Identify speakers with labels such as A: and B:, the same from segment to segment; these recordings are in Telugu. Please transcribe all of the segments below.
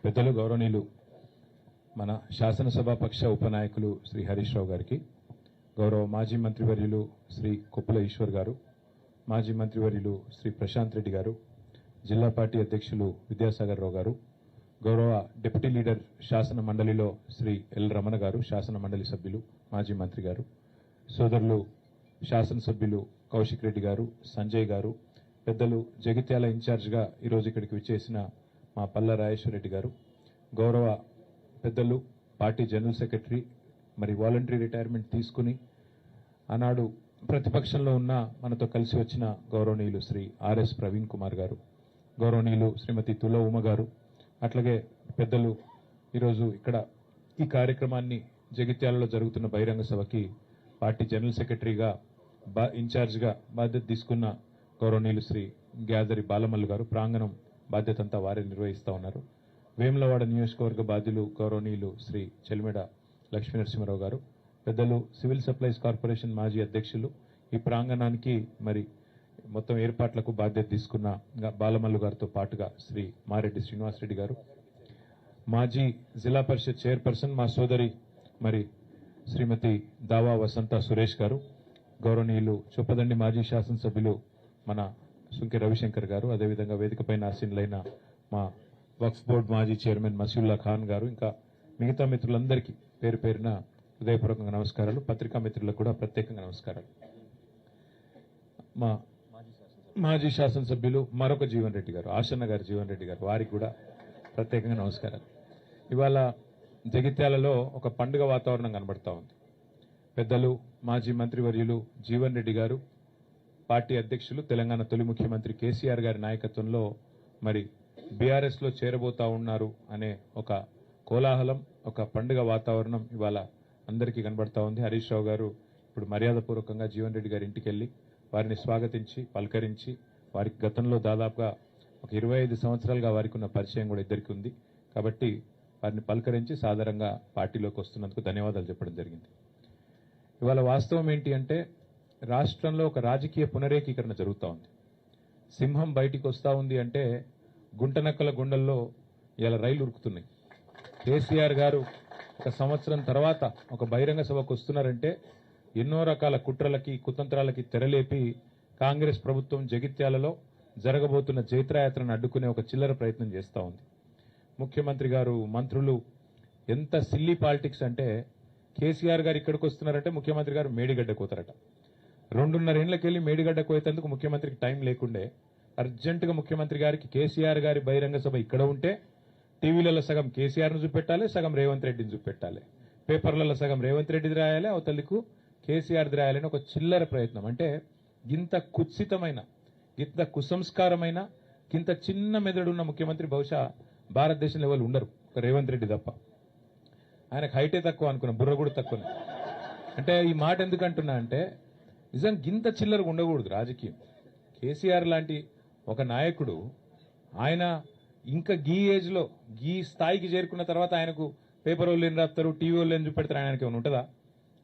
A: పెద్దలు గౌరవనీయులు మన శాసనసభ పక్ష ఉపనాయకులు శ్రీ హరీష్ రావు గారికి, గౌరవ మాజీ మంత్రివర్యులు శ్రీ కొప్పుల ఈశ్వర్ గారు, మాజీ మంత్రివర్యులు శ్రీ ప్రశాంత్ రెడ్డి గారు, జిల్లా పార్టీ అధ్యక్షులు విద్యాసాగర్ రావు గారు, గౌరవ డిప్యూటీ లీడర్ శాసన మండలిలో శ్రీ ఎల్ రమణ గారు, శాసన మండలి సభ్యులు, మాజీ మంత్రి గారు, సోదరులు శాసనసభ్యులు కౌశిక్ రెడ్డి గారు, సంజయ్ గారు, పెద్దలు జగిత్యాల ఇన్ఛార్జిగా ఈరోజు ఇక్కడికి విచ్చేసిన మా పల్ల రాజేశ్వర రెడ్డి గారు, గౌరవ పెద్దలు పార్టీ జనరల్ సెక్రటరీ, మరి వాలంటరీ రిటైర్మెంట్ తీసుకుని ఆనాడు ప్రతిపక్షంలో ఉన్న మనతో కలిసి వచ్చిన గౌరవనీయులు శ్రీ ఆర్ఎస్ ప్రవీణ్ కుమార్ గారు, గౌరవనీయులు శ్రీమతి తుల ఉమ గారు, అట్లాగే పెద్దలు ఈరోజు ఇక్కడ ఈ కార్యక్రమాన్ని జగిత్యాలలో జరుగుతున్న బహిరంగ సభకి పార్టీ జనరల్ సెక్రటరీగా ఇన్ఛార్జిగా బాధ్యత తీసుకున్న గౌరవనీయులు శ్రీ గ్యాదరి బాలమల్లు గారు, ప్రాంగణం బాధ్యత అంతా వారే నిర్వహిస్తూ ఉన్నారు. వేములవాడ నియోజకవర్గ బాధ్యులు గౌరవనీయులు శ్రీ చెలిమెడ లక్ష్మీనరసింహారావు గారు, పెద్దలు సివిల్ సప్లైస్ కార్పొరేషన్ మాజీ అధ్యక్షులు, ఈ ప్రాంగణానికి మరి మొత్తం ఏర్పాట్లకు బాధ్యత తీసుకున్న బాలమల్లు గారితో పాటుగా శ్రీ మారెడ్డి శ్రీనివాసరెడ్డి గారు, మాజీ జిల్లా పరిషత్ చైర్పర్సన్ మా సోదరి మరి శ్రీమతి దావా వసంత సురేష్ గారు, గౌరవనీయులు చొప్పదండి మాజీ శాసనసభ్యులు మన సుంకె రవిశంకర్ గారు, అదేవిధంగా వేదికపైన ఆసీనులైన మా వక్ఫ్ బోర్డు మాజీ చైర్మన్ మసీవుల్లా ఖాన్ గారు, ఇంకా మిగతా మిత్రులందరికీ పేరు పేరున హృదయపూర్వకంగా నమస్కారాలు. పత్రికా మిత్రులకు కూడా ప్రత్యేకంగా నమస్కారాలు. మా మాజీ శాసనసభ్యులు మరొక జీవన్ రెడ్డి గారు, ఆశన్న గారు జీవన్ రెడ్డి గారు, వారికి కూడా ప్రత్యేకంగా నమస్కారాలు. ఇవాళ జగిత్యాలలో ఒక పండుగ వాతావరణం కనబడతా ఉంది. పెద్దలు మాజీ మంత్రివర్యులు జీవన్ రెడ్డి గారు, పార్టీ అధ్యక్షులు తెలంగాణ తొలి ముఖ్యమంత్రి కేసీఆర్ గారి నాయకత్వంలో మరి బీఆర్ఎస్ లో చేరబోతా ఉన్నారు అనే ఒక కోలాహలం, ఒక పండుగ వాతావరణం ఇవాళ అందరికీ కనబడతా ఉంది. హరీష్ రావు గారు ఇప్పుడు మర్యాదపూర్వకంగా జీవన్ రెడ్డి గారి ఇంటికి వెళ్లి వారిని స్వాగతించి పలకరించి, వారికి గతంలో దాదాపుగా ఒక 25 సంవత్సరాలుగా వారికి ఉన్న పరిచయం కూడా ఇద్దరికి ఉంది కాబట్టి వారిని పలకరించి సాధారణంగా పార్టీలోకి వస్తున్నందుకు ధన్యవాదాలు చెప్పడం జరిగింది. ఇవాళ వాస్తవం ఏంటి అంటే రాష్ట్రంలో ఒక రాజకీయ పునరేకీకరణ జరుగుతూ ఉంది. సింహం బయటికి వస్తూ ఉంది అంటే గుంటనక్కల గుండెల్లో ఇలా రైలు ఉరుకుతున్నాయి. కేసీఆర్ గారు ఒక సంవత్సరం తర్వాత ఒక బహిరంగ సభకు వస్తున్నారంటే ఎన్నో రకాల కుట్రలకి కుతంత్రాలకి తెరలేపి కాంగ్రెస్ ప్రభుత్వం జగిత్యాలలో జరగబోతున్న జైత్రయాత్రను అడ్డుకునే ఒక చిల్లర ప్రయత్నం చేస్తూ ఉంది. ముఖ్యమంత్రి గారు, మంత్రులు ఎంత సిల్లీ పాలిటిక్స్ అంటే కేసీఆర్ గారు ఇక్కడికి వస్తున్నారంటే ముఖ్యమంత్రి గారు మేడిగడ్డకు పోతారట. 2.5 ఏళ్లకెళ్లి మేడిగడ్డకు పోయేందుకు ముఖ్యమంత్రికి టైం లేకుండే అర్జెంటుగా ముఖ్యమంత్రి గారికి కేసీఆర్ గారి బహిరంగ సభ ఇక్కడ ఉంటే టీవీలలో సగం కేసీఆర్ను చూపెట్టాలి, సగం రేవంత్ రెడ్డిని చూపెట్టాలి, పేపర్లలో సగం రేవంత్ రెడ్డిది రాయాలి, అవతలకు కేసీఆర్ది రాయాలని ఒక చిల్లర ప్రయత్నం. అంటే ఇంత కుత్సితమైన, ఇంత కుసంస్కారమైన, ఇంత చిన్న మెదడున్న ముఖ్యమంత్రి బహుశా భారతదేశంలో ఎవరు ఉండరు, ఒక రేవంత్ రెడ్డి తప్ప. ఆయనకు హైటే తక్కువ అనుకున్నా, బుర్ర కూడా తక్కువనే. అంటే ఈ మాట ఎందుకంటున్నా అంటే నిజం గింత చిల్లరగా ఉండకూడదు రాజకీయం. కేసీఆర్ లాంటి ఒక నాయకుడు ఆయన ఇంకా గీ ఏజ్ లో గీ స్థాయికి చేరుకున్న తర్వాత ఆయనకు పేపర్ వాళ్ళు ఏం రాస్తారు, టీవీ వాళ్ళు ఏం చూపెడతారు, ఆయనకి ఏమైనా ఉంటుందా?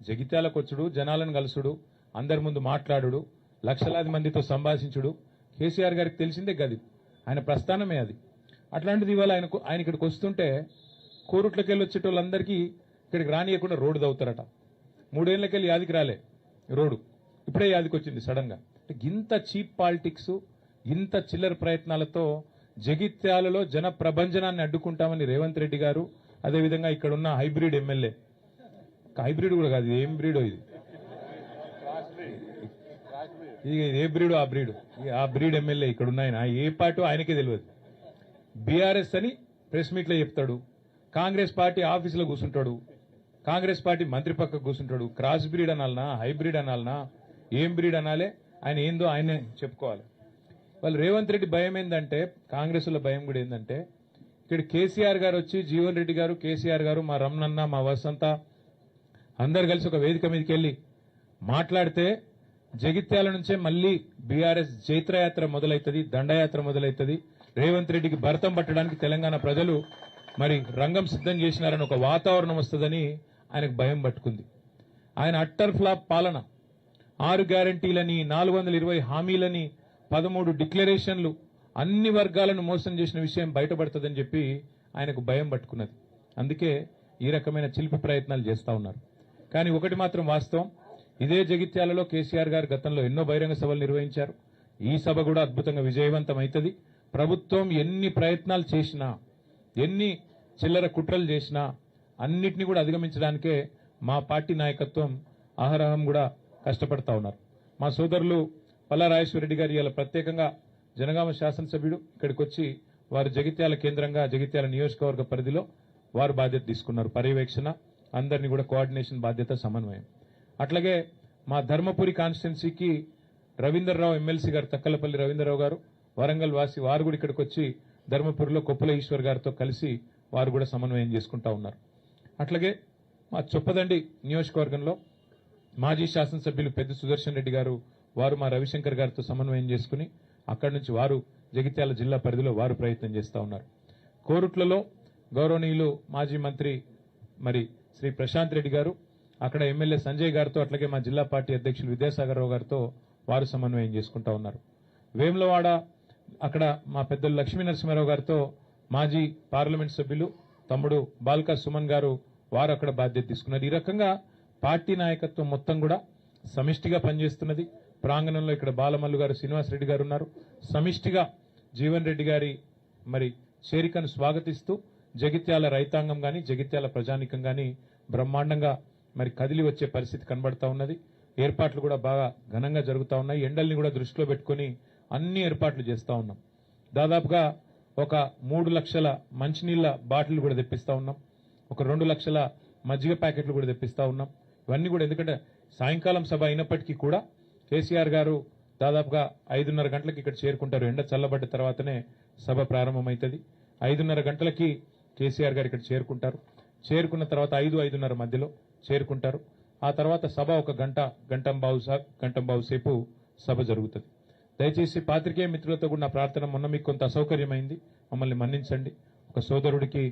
A: జగిత్యాలకు వచ్చుడు, జనాలను కలుసుడు, అందరి ముందు మాట్లాడుడు, లక్షలాది మందితో సంభాషించుడు కేసీఆర్ గారికి తెలిసిందే గది, ఆయన ప్రస్థానమే అది. అట్లాంటిది ఇవాళ ఆయన ఇక్కడికి వస్తుంటే కోరుట్లకెళ్ళి వచ్చేటోళ్ళందరికీ ఇక్కడికి రానియకుండా రోడ్డు దవ్వుతారట. 3 ఏళ్లకెళ్ళి యాదికి రాలే రోడ్డు, ఇప్పుడే యాదికి వచ్చింది సడన్ గా. ఇంత చీప్ పాలిటిక్స్, ఇంత చిల్లర ప్రయత్నాలతో జగిత్యాలలో జన ప్రభంజనాన్ని అడ్డుకుంటామని రేవంత్ రెడ్డి గారు, అదేవిధంగా ఇక్కడ ఉన్న హైబ్రిడ్ ఎమ్మెల్యే, హైబ్రిడ్ కూడా కాదు, ఏం బ్రీడో ఇది, ఏ బ్రీడో ఆ బ్రీడ్ ఎమ్మెల్యే ఇక్కడ ఉన్న ఏ పార్టీ ఆయనకే తెలియదు. బీఆర్ఎస్ అని ప్రెస్ మీట్ లో చెప్తాడు, కాంగ్రెస్ పార్టీ ఆఫీసులో కూర్చుంటాడు, కాంగ్రెస్ పార్టీ మంత్రి పక్కకు కూర్చుంటాడు. క్రాస్ బ్రీడ్ అనాలనా, హైబ్రిడ్ అనాలనా, ఏం బ్రీడ్ అనాలే, ఆయన ఏందో ఆయనే చెప్పుకోవాలి. వాళ్ళు రేవంత్ రెడ్డి భయం ఏంటంటే, కాంగ్రెస్ లో భయం కూడా ఏంటంటే, ఇక్కడ కేసీఆర్ గారు వచ్చి జీవన్ రెడ్డి గారు, కేసీఆర్ గారు, మా రమణన్న, మా వసంత అందరు కలిసి ఒక వేదిక మీదకి వెళ్లి మాట్లాడితే జగిత్యాల నుంచే మళ్లీ బీఆర్ఎస్ జైత్రయాత్ర మొదలవుతుంది, దండయాత్ర మొదలవుతుంది, రేవంత్ రెడ్డికి భరతం పట్టడానికి తెలంగాణ ప్రజలు మరి రంగం సిద్ధం చేసినారని ఒక వాతావరణం వస్తుందని ఆయనకు భయం పట్టుకుంది. ఆయన అట్టర్ ఫ్లాప్ పాలన, 6 గ్యారంటీలని, 420 హామీలని, 13 డిక్లరేషన్లు, అన్ని వర్గాలను మోసం చేసిన విషయం బయటపడుతుందని చెప్పి ఆయనకు భయం పట్టుకున్నది. అందుకే ఈ రకమైన చిలిపి ప్రయత్నాలు చేస్తూ ఉన్నారు. కానీ ఒకటి మాత్రం వాస్తవం, ఇదే జగిత్యాలలో కేసీఆర్ గారు గతంలో ఎన్నో బహిరంగ సభలు నిర్వహించారు. ఈ సభ కూడా అద్భుతంగా విజయవంతమైతుంది. ప్రభుత్వం ఎన్ని ప్రయత్నాలు చేసినా, ఎన్ని చిల్లర కుట్రలు చేసినా అన్నిటినీ కూడా అధిగమించడానికే మా పార్టీ నాయకత్వం అహరహం కూడా కష్టపడతా ఉన్నారు. మా సోదరులు పల్లా రాజేశ్వరరెడ్డి గారు ఇలా ప్రత్యేకంగా జనగామ శాసనసభ్యుడు ఇక్కడికి వచ్చి వారు జగిత్యాల కేంద్రంగా జగిత్యాల నియోజకవర్గ పరిధిలో వారు బాధ్యత తీసుకున్నారు. పర్యవేక్షణ, అందరినీ కూడా కోఆర్డినేషన్ బాధ్యత, సమన్వయం. అట్లాగే మా ధర్మపురి కాన్స్టిట్యున్సీకి రవీందర్రావు ఎమ్మెల్సీ గారు, తక్కలపల్లి రవీందర్రావు గారు వరంగల్ వాసి, వారు కూడా ఇక్కడికి వచ్చి ధర్మపురిలో కొప్పుల ఈశ్వర్ గారితో కలిసి వారు కూడా సమన్వయం చేసుకుంటా ఉన్నారు. అట్లాగే మా చొప్పదండి నియోజకవర్గంలో మాజీ శాసనసభ్యులు పెద్ద సుదర్శన్ రెడ్డి గారు, వారు మా రవిశంకర్ గారితో సమన్వయం చేసుకుని అక్కడి నుంచి వారు జగిత్యాల జిల్లా పరిధిలో వారు ప్రయత్నం చేస్తూ ఉన్నారు. కోరుట్లలో గౌరవనీయులు మాజీ మంత్రి మరి శ్రీ ప్రశాంత్ రెడ్డి గారు, అక్కడ ఎమ్మెల్యే సంజయ్ గారితో, అట్లాగే మా జిల్లా పార్టీ అధ్యక్షులు విద్యాసాగర్ రావు గారితో వారు సమన్వయం చేసుకుంటా ఉన్నారు. వేములవాడ అక్కడ మా పెద్దలు లక్ష్మీ నరసింహారావు గారితో మాజీ పార్లమెంట్ సభ్యులు తమ్ముడు బాల్కా సుమన్ గారు, వారు అక్కడ బాధ్యత తీసుకున్నారు. ఈ రకంగా పార్టీ నాయకత్వం మొత్తం కూడా సమిష్టిగా పనిచేస్తున్నది. ప్రాంగణంలో ఇక్కడ బాలమల్లు గారు, శ్రీనివాసరెడ్డి గారు ఉన్నారు. సమిష్టిగా జీవన్ రెడ్డి గారి మరి చేరికను స్వాగతిస్తూ జగిత్యాల రైతాంగం గాని, జగిత్యాల ప్రజానికం గాని బ్రహ్మాండంగా మరి కదిలి వచ్చే పరిస్థితి కనబడతా ఉన్నది. ఏర్పాట్లు కూడా బాగా ఘనంగా జరుగుతూ ఉన్నాయి. ఎండల్ని కూడా దృష్టిలో పెట్టుకుని అన్ని ఏర్పాట్లు చేస్తూ ఉన్నాం. దాదాపుగా ఒక 3 లక్షల మంచినీళ్ల బాటిల్ కూడా తెప్పిస్తా ఉన్నాం. ఒక 2 లక్షల మజ్జిగ ప్యాకెట్లు కూడా తెప్పిస్తా ఉన్నాం. ఇవన్నీ కూడా ఎందుకంటే సాయంకాలం సభ అయినప్పటికీ కూడా కేసీఆర్ గారు దాదాపుగా 5:30 గంటలకు ఇక్కడ చేరుకుంటారు. ఎండ చల్లబడ్డ తర్వాతనే సభ ప్రారంభమవుతుంది. 5:30 గంటలకి కేసీఆర్ గారు ఇక్కడ చేరుకుంటారు. చేరుకున్న తర్వాత 5-5:30 మధ్యలో చేరుకుంటారు. ఆ తర్వాత సభ ఒక గంటంబావు సేపు సభ జరుగుతుంది. దయచేసి పాత్రికేయ మిత్రులతో కూడా నా ప్రార్థన, మొన్న మీకు కొంత అసౌకర్యమైంది, మమ్మల్ని మన్నించండి. ఒక సోదరుడికి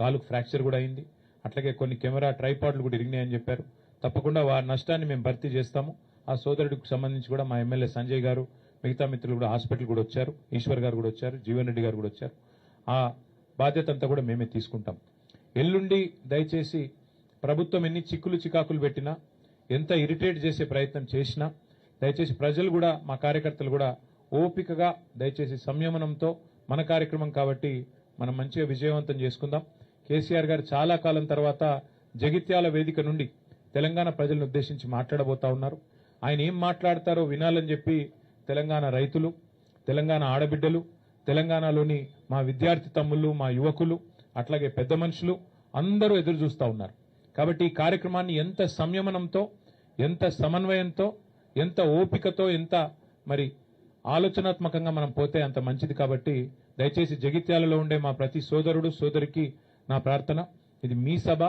A: కాలుకు ఫ్రాక్చర్ కూడా అయింది. అట్లాగే కొన్ని కెమెరా ట్రైపాడ్లు కూడా ఇరిగినాయని చెప్పారు. తప్పకుండా వారి నష్టాన్ని మేము భర్తీ చేస్తాము. ఆ సోదరుడికి సంబంధించి కూడా మా ఎమ్మెల్యే సంజయ్ గారు, మిగతా మిత్రులు కూడా హాస్పిటల్ కూడా వచ్చారు. ఈశ్వర్ గారు కూడా వచ్చారు, జీవన్ రెడ్డి గారు కూడా వచ్చారు. ఆ బాధ్యత అంతా కూడా మేమే తీసుకుంటాం. ఎల్లుండి దయచేసి ప్రభుత్వం ఎన్ని చిక్కులు చికాకులు పెట్టినా, ఎంత ఇరిటేట్ చేసే ప్రయత్నం చేసినా దయచేసి ప్రజలు కూడా, మా కార్యకర్తలు కూడా ఓపికగా దయచేసి సంయమనంతో, మన కార్యక్రమం కాబట్టి మనం మంచిగా విజయవంతం చేసుకుందాం. కేసీఆర్ గారు చాలా కాలం తర్వాత జగిత్యాల వేదిక నుండి తెలంగాణ ప్రజలను ఉద్దేశించి మాట్లాడబోతా ఉన్నారు. ఆయన ఏం మాట్లాడతారో వినాలని చెప్పి తెలంగాణ రైతులు, తెలంగాణ ఆడబిడ్డలు, తెలంగాణలోని మా విద్యార్థి తమ్ముళ్ళు, మా యువకులు, అట్లాగే పెద్ద మనుషులు అందరూ ఎదురు చూస్తూ ఉన్నారు. కాబట్టి ఈ కార్యక్రమాన్ని ఎంత సంయమనంతో, ఎంత సమన్వయంతో, ఎంత ఓపికతో, ఎంత మరి ఆలోచనాత్మకంగా మనం పోతే అంత మంచిది. కాబట్టి దయచేసి జగిత్యాలలో ఉండే మా ప్రతి సోదరుడు సోదరికి నా ప్రార్థన, ఇది మీ సభ,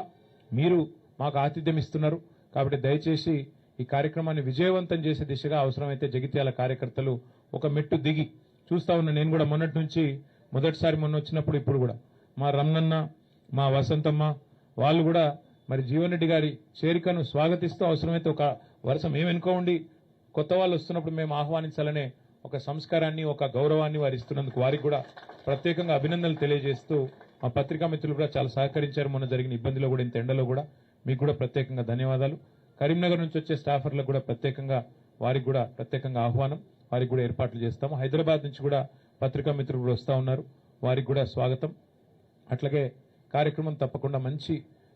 A: మీరు మాకు ఆతిథ్యం ఇస్తున్నారు. కాబట్టి దయచేసి ఈ కార్యక్రమాన్ని విజయవంతం చేసే దిశగా అవసరమైతే జగిత్యాల కార్యకర్తలు ఒక మెట్టు దిగి చూస్తా ఉన్నా. నేను కూడా మొన్నటి నుంచి, మొదటిసారి మొన్న వచ్చినప్పుడు ఇప్పుడు కూడా మా రమణన్న, మా వసంతమ్మ వాళ్ళు కూడా మరి జీవన్ రెడ్డి గారి చేరికను స్వాగతిస్తూ అవసరమైతే ఒక వరుస మేము ఎన్నుకోండి, కొత్త వాళ్ళు వస్తున్నప్పుడు మేము ఆహ్వానించాలనే ఒక సంస్కారాన్ని, ఒక గౌరవాన్ని వారు ఇస్తున్నందుకు వారికి కూడా ప్రత్యేకంగా అభినందనలు తెలియజేస్తూ, మా పత్రికా మిత్రులు కూడా చాలా సహకరించారు. మొన్న జరిగిన ఇబ్బందిలో కూడా, ఇంత ఎండలో కూడా మీకు కూడా ప్రత్యేకంగా ధన్యవాదాలు. కరీంనగర్ నుంచి వచ్చే స్టాఫర్లకు కూడా ప్రత్యేకంగా, వారికి కూడా ప్రత్యేకంగా ఆహ్వానం, వారికి కూడా ఏర్పాట్లు చేస్తాము. హైదరాబాద్ నుంచి కూడా పత్రికా మిత్రులు కూడా వస్తూ ఉన్నారు, వారికి కూడా స్వాగతం. అట్లాగే కార్యక్రమం తప్పకుండా మంచి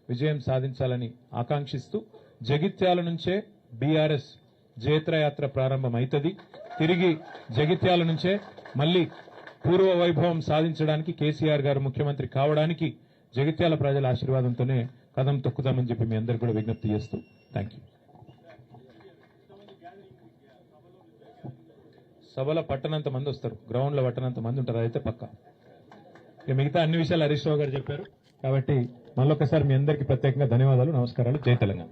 A: విజయం సాధించాలని ఆకాంక్షిస్తూ, జగిత్యాల నుంచే బీఆర్ఎస్ జయత్రయాత్ర ప్రారంభమైతుంది. తిరిగి జగిత్యాల నుంచే మళ్లీ పూర్వ వైభవం సాధించడానికి, కేసీఆర్ గారు ముఖ్యమంత్రి కావడానికి జగిత్యాల ప్రజల ఆశీర్వాదంతోనే కదం తొక్కుదామని చెప్పి మీ అందరికీ కూడా విజ్ఞప్తి చేస్తూ థ్యాంక్ యూ. సభలో పట్టనంత మంది వస్తారు, గ్రౌండ్ లో పట్టనంత మంది ఉంటారు, అయితే పక్క. మిగతా అన్ని విషయాలు హరీష్ రావు గారు చెప్పారు. కాబట్టి మళ్ళొకసారి మీ అందరికీ ప్రత్యేకంగా ధన్యవాదాలు, నమస్కారాలు. జై తెలంగాణ.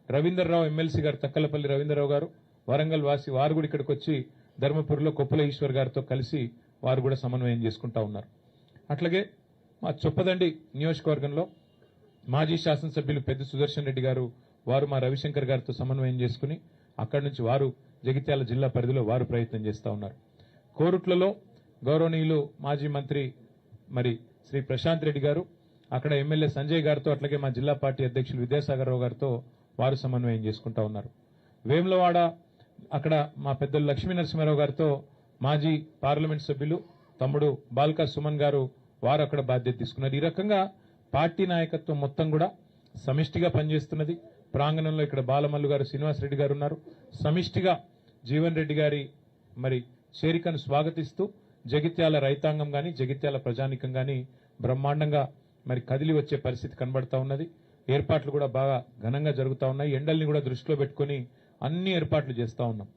A: రవీందర్రావు ఎమ్మెల్సీ గారు, తక్కలపల్లి రవీందర్రావు గారు వరంగల్ వాసి, వారు కూడా ఇక్కడికి వచ్చి ధర్మపురిలో కొప్పుల ఈశ్వర్ గారితో కలిసి వారు కూడా సమన్వయం చేసుకుంటా ఉన్నారు. అట్లాగే మా చొప్పదండి నియోజకవర్గంలో మాజీ శాసనసభ్యులు పెద్ద సుదర్శన్ రెడ్డి గారు, వారు మా రవిశంకర్ గారితో సమన్వయం చేసుకుని అక్కడి నుంచి వారు జగిత్యాల జిల్లా పరిధిలో వారు ప్రయత్నం చేస్తూ ఉన్నారు. కోరుట్లలో గౌరవనీయులు మాజీ మంత్రి మరి శ్రీ ప్రశాంత్ రెడ్డి గారు, అక్కడ ఎమ్మెల్యే సంజయ్ గారితో, అట్లాగే మా జిల్లా పార్టీ అధ్యక్షులు విద్యాసాగర్ రావు గారితో వారు సమన్వయం చేసుకుంటా ఉన్నారు. వేములవాడ అక్కడ మా పెద్దలు లక్ష్మీ నరసింహారావు గారితో మాజీ పార్లమెంట్ సభ్యులు తమ్ముడు బాల్కా సుమన్ గారు వారు అక్కడ బాధ్యత తీసుకున్నారు. ఈ రకంగా పార్టీ నాయకత్వం మొత్తం కూడా సమిష్టిగా పనిచేస్తున్నది. ప్రాంగణంలో ఇక్కడ బాలమల్లు గారు, శ్రీనివాసరెడ్డి గారు ఉన్నారు. సమిష్టిగా జీవన్ రెడ్డి గారి మరి చేరికను స్వాగతిస్తూ జగిత్యాల రైతాంగం గాని, జగిత్యాల ప్రజానికం గాని బ్రహ్మాండంగా మరి కదిలి వచ్చే పరిస్థితి కనబడతా ఉన్నది. ఏర్పాట్లు కూడా బాగా ఘనంగా జరుగుతా ఉన్నాయి. ఎండల్ని కూడా దృష్టిలో పెట్టుకుని అన్ని ఏర్పాట్లు చేస్తా ఉన్నాం.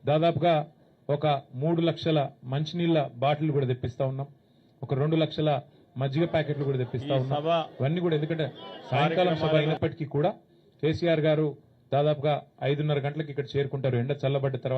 A: దాదాపుగా ఒక 3 లక్షల మంచినీళ్ల బాటిల్ కూడా తెప్పిస్తా ఉన్నాం. ఒక 2 లక్షల మజ్జిగ ప్యాకెట్లు కూడా తెప్పిస్తా ఉన్నాం. ఇవన్నీ కూడా ఎందుకంటే సాయంకాలం సభ అయినప్పటికీ కూడా కేసీఆర్ గారు దాదాపుగా 5:30 గంటలకు ఇక్కడ చేరుకుంటారు ఎండ చల్లబడ్డ తర్వాత.